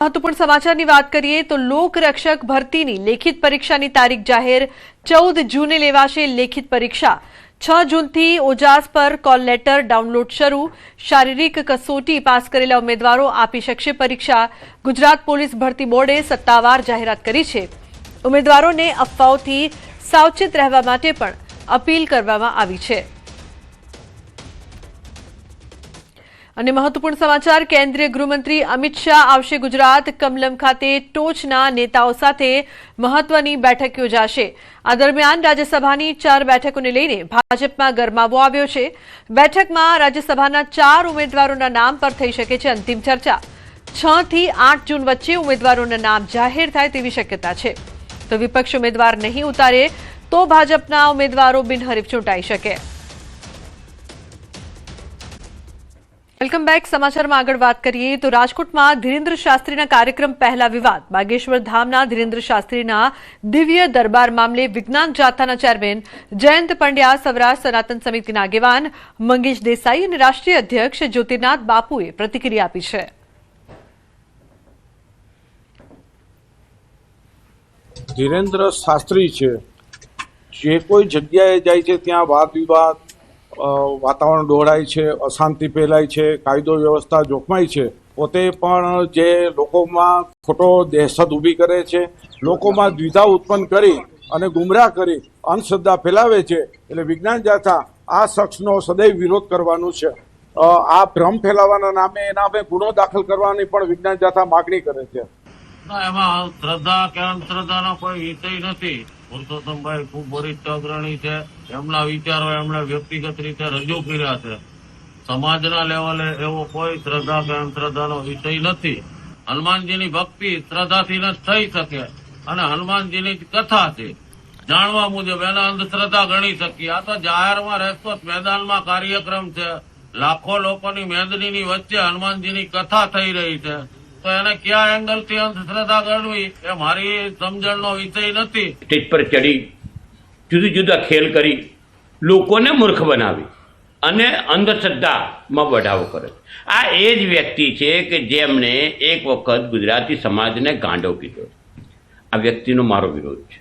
महत्वपूर्ण समाचार बात करिए तो लोकरक्षक भर्ती लेखित परीक्षा की तारीख जाहिर 14 जूने लेवाशे लेखित परीक्षा 6 जून थी ओजास पर कॉल लेटर डाउनलॉड शुरू शारीरिक कसोटी पास करेला उम्मीदवारों आपी शकशे परीक्षा गुजरात पोलीस भर्ती बोर्डे सत्तावार जाहेरात करी छे। उम्मीदवारों ने अफवाओथी सावचेत रहवा माटे पण अपील करवामां आवी छे। અને મહત્વપૂર્ણ સમાચાર કેન્દ્રીય ગૃહમંત્રી અમિત શાહ આવશે ગુજરાત કમલમ ખાતે ટોચના નેતાઓ સાથે મહત્વની બેઠક યોજાશે। આ દરમિયાન રાજ્યસભાની 4 બેઠકોને લઈને ભાજપમાં ગરમાવો આવ્યો છે। બેઠકમાં રાજ્યસભાના 4 ઉમેદવારોના નામ પર થઈ શકે છે અંતિમ ચર્ચા। 6 થી 8 જૂન વચ્ચે ઉમેદવારોના નામ જાહેર થાય તેવી શક્યતા છે। તો વિપક્ષ ઉમેદવાર નહીં ઉતારે તો ભાજપના ઉમેદવારો બિનહરીફ ચૂંટાઈ શકે। Welcome back. समाचार में आगळ बात करिए तो राजकोट में धीरेन्द्र शास्त्री कार्यक्रम पहला विवाद बागेश्वर धाम धीरेन्द्र शास्त्री दिव्य दरबार मामले विज्ञान जाथा चेरमेन जयंत पंड्या सौराष्ट्र सनातन समिति आगेवान मंगेश देसाई और राष्ट्रीय अध्यक्ष ज्योतिर्नाथ बापुए प्रतिक्रिया आपी है। धीरेन्द्र शास्त्री जे कोई जग्याए जाय छे त्यां वाद विवाद वातावरण डोळाय छे, अशांति फैलाय छे, कायदो व्यवस्था जोखमाय छे। पोते पण जे लोकोमां खोटो दहशत ऊभी करे छे, लोकोमां द्विधा उत्पन्न करी अने गुमराह करी अंधश्रद्धा फैलावे छे। एटले विज्ञान जाथा आ शख्सनो सदैव विरोध करवानो छे। आ भ्रम फैलावाना नामे एना पे गुनो दाखल करवानी पण विज्ञान जाथा मागणी करे छे। एमां श्रद्धा के अंधश्रद्धानो कोई विषय नथी। पुरुषोत्तमभाई खूब वरिष्ठ अग्रणी है, एमना विचारो एमणे व्यक्तिगत रीते रजू कर्या छे। समाजना लेवले एवो कोई श्रद्धा के अंधश्रद्धानो विषय नथी। हनुमानजीनी भक्ति श्रद्धाथी न थई शके अने हनुमानजीनी कथा छे जाणवा मुजब एना अंधश्रद्धा गणी शकीए। आ तो जाहेरमां રહેતો मैदानमां कार्यक्रम छे, लाखों लोकोनी मेदनीनी वच्चे हनुमानजीनी कथा थई रही छे, तो એને क्या एंगल थी अंधश्रद्धा गणवी ए मारी समजणनो विषय नथी। स्टेज पर चढ़ी जुदा जुदा खेल करी लोकोने मूर्ख बनावी अने अंधश्रद्धामां बढ़ावो करे। आ ए ज व्यक्ति छे के जेमणे एक वखत गुजराती समाजने गांडो कीधो। आ व्यक्तिनो मारो विरोध छे।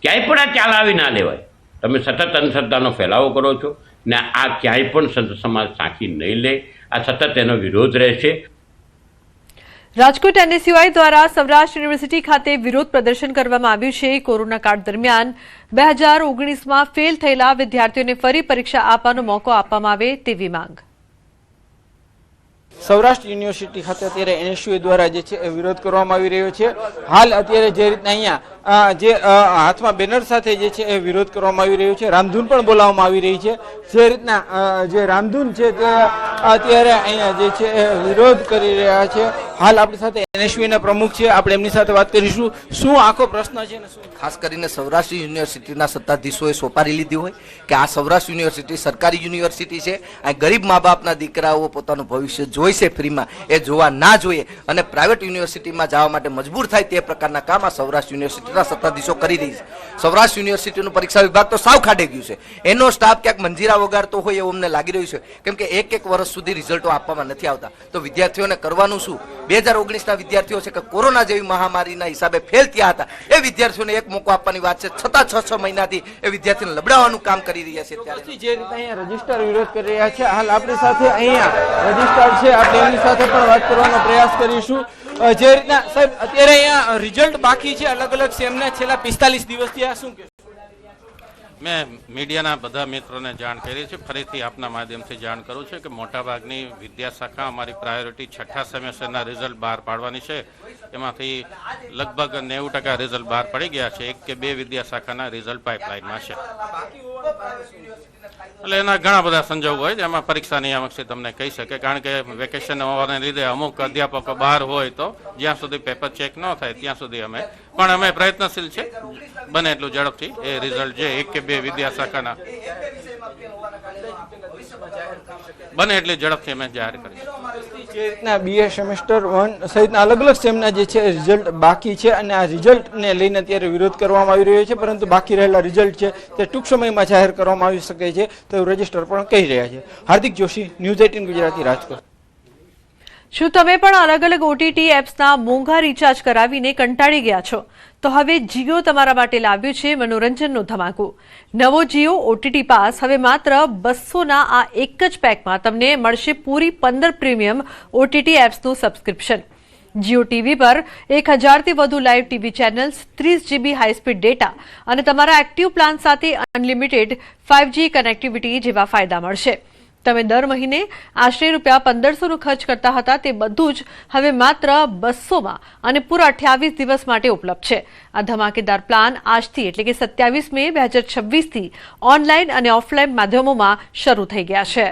क्यांय पण आ चालावी ना लेवाय। तमे सतत अंधश्रद्धानो फैलावो करो छो ने आ क्यांय पण संत समाज साखी नहीं ले। आ सतत एनो विरोध रहेशे। राजकोट एनएसयूआई द्वारा सौराष्ट्र यूनिवर्सिटी खाते विरोध प्रदर्शन करवामां आव्युं छे। कोरोना काळ दरमियान 2019 में फेल थयेला विद्यार्थीओने फरी परीक्षा आपवानो मोको आपवामां आवे तेवी मांग। सौराष्ट्र यूनिवर्सिटी खाते अत्यारे एनएसयूआई द्वारा जे छे विरोध करवामां आवी रह्यो छे। हाल अत्यारे जे रीतना अहींया जे हाथमां बेनर साथे जे छे विरोध करवामां आवी रह्यो छे, रामधून पण बोलाववामां आवी रही छे। जे रीतना जे रामधून छे ते अत्यारे अहींया जे छे विरोध करी रह्या छे। हाल आपणी साथे एनएसयूआई ना प्रमुख छे, आपणे एमनी साथे वात करीशुं। शुं आखो प्रश्न छे ने शुं खास करीने सौराष्ट्र यूनिवर्सिटीना सत्ताधीशोए सोपारी लीधी होय के आ सौराष्ट्र यूनिवर्सिटी सरकारी यूनिवर्सिटी छे। आ गरीब माँ बापना दीकराओ पोतानुं भविष्य जोई छे फ्रीमां, ए जोवा ना जोईए अने प्राइवेट यूनिवर्सिटीमां जवा माटे मजबूर थाय ते प्रकारना काम आ सौराष्ट्र यूनिवर्सिटीना सत्ताधीशो करी रही छे। सौराष्ट्र यूनिवर्सिटीनुं परीक्षा विभाग तो साव खाडे गयुं छे। एनो स्टाफ क्यांक मंजीरा वगाड़तो होय एवुं अमने लागी रह्युं छे, केम के एक वर्ष सुधी रिजल्टो आपवामां नथी आवता। तो विद्यार्थीओने करवानुं शुं? 2019 ना विद्यार्थीओ छे के कोरोना जेवी महामारीना हिसाबे फेल थया हता, ए विद्यार्थीओने एक मोको आपवानी वात छे, छતાં 6-6 महीनाथी ए विद्यार्थीने लबડાવવાનું કામ કરી રહ્યા છે। ત્યારે જે રીતે અહીંયા રજિસ્ટર વિરોધ કરી રહ્યા છે। હાલ આપણી સાથે અહીંયા રજિસ્ટર છે, આપણે એમની સાથે પણ વાત કરવાનો પ્રયાસ કરીશું। જે રીતના સાહેબ અત્યારે અહીંયા રિઝલ્ટ બાકી છે અલગ અલગ સેમના છેલ્લા 45 દિવસથી, આ શું કે मैं मीडियाना बधा मित्रों ने जाण करी है। फरीथी आपना माध्यम से जाण करूँ छे कि मोटाभागनी विद्या शाखा अमारी प्रायोरिटी छठा सेमेस्टरना रिजल्ट बहार पाडवानी छे। एमांथी लगभग 90% रिजल्ट बहार पड़ी गया है। 1 के 2 विद्या शाखाना रिजल्ट पाइपलाइनमां छे। એટલે એના ઘણા બધા સંજોગો હોય જેમાં પરીક્ષા નિયામક છે તમને કહી શકે, કારણ કે વેકેશન હોવાને લીધે અમુક અધ્યાપકો બહાર હોય તો જ્યાં સુધી પેપર ચેક ન થાય ત્યાં સુધી અમે પ્રયત્નશીલ છે બને એટલું ઝડપથી એ રિઝલ્ટ જે 1 કે 2 વિદ્યા શાખાના બને એટલી ઝડપથી અમે જાહેર કરીશું। જે રીતના બીએ સેમેસ્ટર 1 સહિતના અલગ અલગ સેમના જે છે રિઝલ્ટ બાકી છે અને આ રિઝલ્ટને લઈને અત્યારે વિરોધ કરવામાં આવી રહ્યો છે, પરંતુ બાકી રહેલા રિઝલ્ટ છે તે ટૂંક સમયમાં જાહેર કરવામાં આવી શકે છે તેવું રજિસ્ટર પણ કહી રહ્યા છે। હાર્દિક જોશી, ન્યૂઝ 18 ગુજરાતી, રાજકોટ। શું તમે પણ અલગ અલગ ઓટીટી એપ્સના મોંઘા રિચાર્જ કરાવીને કંટાળી ગયા છો? તો હવે જીઓ તમારા માટે લાવ્યું છે મનોરંજનનો ધમાકો. નવો જીઓ ઓટીટી પાસ હવે માત્ર 200ના આ એક જ પેકમાં તમને મળશે પૂરી 15 પ્રીમિયમ ઓટીટી એપ્સનું સબસ્ક્રિપ્શન. જીઓ ટીવી પર 1000થી વધુ live TV channels, 30 GB high speed data અને તમારા એક્ટિવ પ્લાન સાથે અનલિમિટેડ 5G કનેક્ટિવિટી જેવા ફાયદા મળશે. તમે દર મહિને આશરે ₹1500નું ખર્ચ કરતા હતા તે બધું જ હવે માત્ર 200માં અને પૂરા 28 દિવસ માટે ઉપલબ્ધ છે. આ ધમાકેદાર પ્લાન આજથી એટલે કે 27 મે 2026થી ઓનલાઈન અને ઓફલાઈન માધ્યમોમાં શરૂ થઈ ગયા છે.